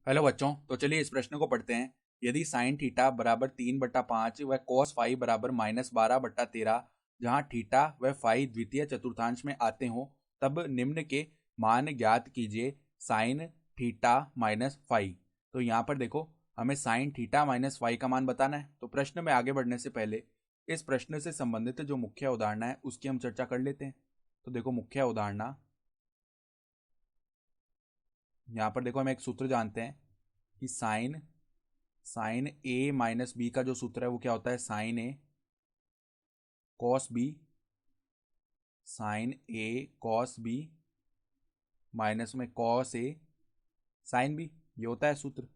Hello बच्चों, तो चलिए इस प्रश्न को पढ़ते हैं। यदि साइन थीटा बराबर 3/5 व कॉस फाई बराबर -12/13, जहां थीटा व फाई द्वितीय चतुर्थांश में आते हों, तब निम्न के मान ज्ञात कीजिए। Sine theta minus phi. तो यहाँ पर देखो, हमें साइन थीटा माइनस फाई का मान बताना है। तो प्रश्न में आगे बढ़ने से पहले इस प्रश्न से संबंधित जो मुख्य अवधारणा है उसकी हम चर्चा कर लेते हैं। तो देखो, मुख्य अवधारणा यहाँ पर देखो, हम एक सूत्र जानते हैं कि साइन साइन ए माइनस बी का जो सूत्र है वो क्या होता है, साइन ए कॉस बी, साइन ए कॉस बी माइनस में कॉस ए साइन बी, ये होता है सूत्र।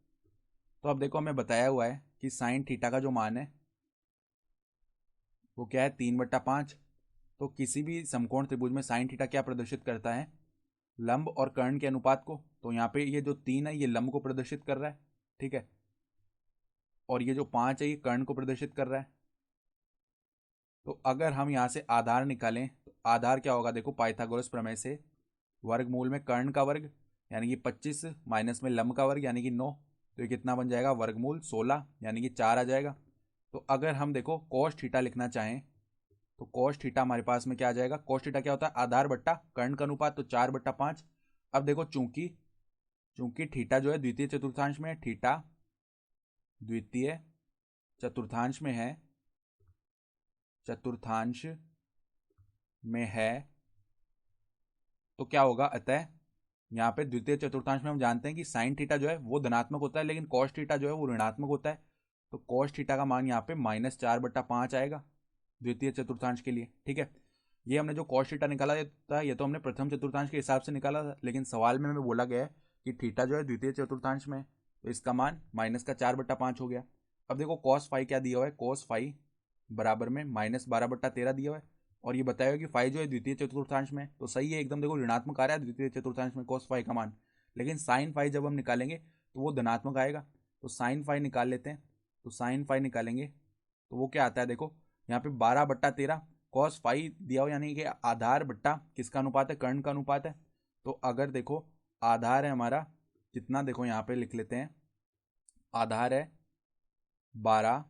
तो अब देखो, हमें बताया हुआ है कि साइन थीटा का जो मान है वो क्या है, 3/5। तो किसी भी समकोण त्रिभुज में साइन थीटा क्या प्रदर्शित करता है, लंब और कर्ण के अनुपात को। तो यहाँ पे ये जो 3 है ये लंब को प्रदर्शित कर रहा है, ठीक है, और ये जो 5 है ये कर्ण को प्रदर्शित कर रहा है। तो अगर हम यहाँ से आधार निकालें तो आधार क्या होगा, देखो पाइथागोरस प्रमेय से वर्गमूल में कर्ण का वर्ग यानी कि 25 माइनस में लंब का वर्ग यानी कि 9, तो ये कितना बन जाएगा, वर्गमूल 16 यानी कि 4 आ जाएगा। तो अगर हम देखो कोस थीटा लिखना चाहें तो कोस थीटा हमारे पास में क्या आ जाएगा, कोस थीटा क्या होता है, आधार बट्टा कर्ण का अनुपात, तो 4/5। अब देखो, चूंकि चूंकि थीटा जो है द्वितीय चतुर्थांश में है, थीटा द्वितीय चतुर्थांश में है, चतुर्थांश में है, तो क्या होगा, अतः यहाँ पे द्वितीय चतुर्थांश में हम जानते हैं कि साइन थीटा जो है वो धनात्मक होता है, लेकिन कॉस थीटा जो है वो ऋणात्मक होता है। तो कॉस थीटा का मान यहाँ पे -4/5 आएगा द्वितीय चतुर्थांश के लिए, ठीक है। ये हमने जो कॉस थीटा निकाला था ये तो हमने प्रथम चतुर्थांश के हिसाब से निकाला था, लेकिन सवाल में हमें बोला गया है कि थीटा जो है द्वितीय चतुर्थांश में है, तो इसका मान -4/5 हो गया। अब देखो कॉस फाई क्या दिया हुआ है, कॉस फाई बराबर में -12/13 दिया हुआ है, और ये बताया कि फाई जो है द्वितीय चतुर्थांश में, तो सही है एकदम। देखो, ऋणात्मक आ रहा है द्वितीय चतुर्थांश में कॉस फाई का मान, लेकिन साइन फाई जब हम निकालेंगे तो वो धनात्मक आएगा। तो साइन फाई निकाल लेते हैं। तो साइन फाई निकालेंगे तो वो क्या आता है, देखो यहाँ पे 12/13 कॉस फाई दिया हो, यानी कि आधार बट्टा किसका अनुपात है, कर्ण का अनुपात है। तो अगर देखो आधार है हमारा कितना, देखो यहाँ पे लिख लेते हैं, आधार है 12,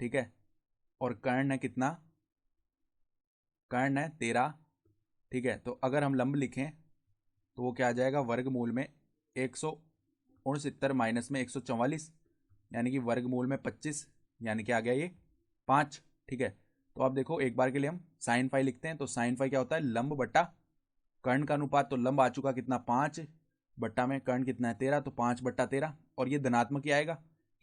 ठीक है, और कर्ण है कितना, कर्ण है 13, ठीक है। तो अगर हम लंब लिखें तो वो क्या आ जाएगा, वर्गमूल में 169 माइनस में 144 यानी कि वर्गमूल में 25 यानी कि आ गया ये 5, ठीक है। तो अब देखो एक बार के लिए हम साइन फाई लिखते हैं। तो साइन फाई क्या होता है, लंब बट्टा कर्ण का अनुपात, तो लंब आ चुका कितना 5 बट्टा में कर्ण कितना है 13, तो 5/13, और ये धनात्मक ही आएगा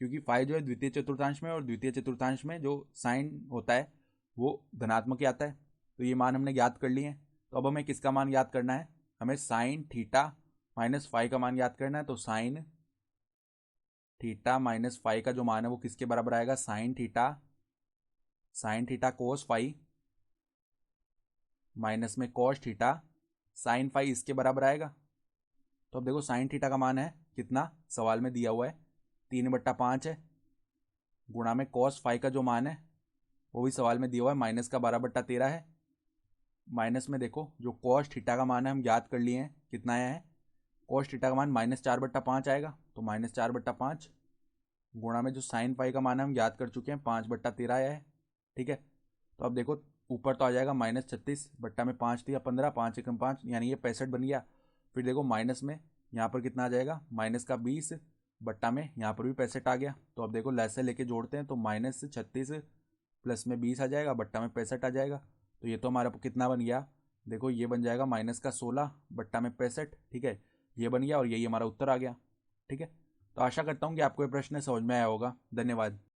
क्योंकि फाई जो है द्वितीय चतुर्थांश में, और द्वितीय चतुर्थांश में जो साइन होता है वो धनात्मक ही आता है। तो ये मान हमने ज्ञात कर लिए हैं। तो अब हमें किसका मान याद करना है, हमें साइन थीटा माइनस फाई का मान याद करना है। तो साइन थीटा माइनस फाई का जो मान है वो किसके बराबर आएगा, sine theta cos phi minus में कॉस थीटा साइन फाई, इसके बराबर आएगा। तो अब देखो साइन थीटा का मान है कितना, सवाल में दिया हुआ है 3/5 है, गुणा में कॉस फाई का जो मान है वो भी सवाल में दिया हुआ है -12/13 है। माइनस में देखो जो कॉस थीटा का मान है हम याद कर लिए हैं कितना आया है, कॉस थीटा का मान -4/5 आएगा, तो -4/5 गुणा में जो साइन फाई का मान है हम याद कर चुके हैं 5/13 आया है, ठीक है। तो अब देखो ऊपर तो आ जाएगा -36 बट्टा में 5 दिया 15, 5 एकम 5 यानी ये 65 बन गया। फिर देखो माइनस में यहाँ पर कितना आ जाएगा, माइनस का 20 बट्टा में यहाँ पर भी 65 आ गया। तो अब देखो लैसे लेके जोड़ते हैं तो -36 प्लस में 20 आ जाएगा, बट्टा में 65 आ जाएगा। तो ये तो हमारा कितना बन गया, देखो ये बन जाएगा -16 बट्टा में 65, ठीक है, ये बन गया और यही हमारा उत्तर आ गया, ठीक है। तो आशा करता हूँ कि आपको ये प्रश्न समझ में आया होगा। धन्यवाद।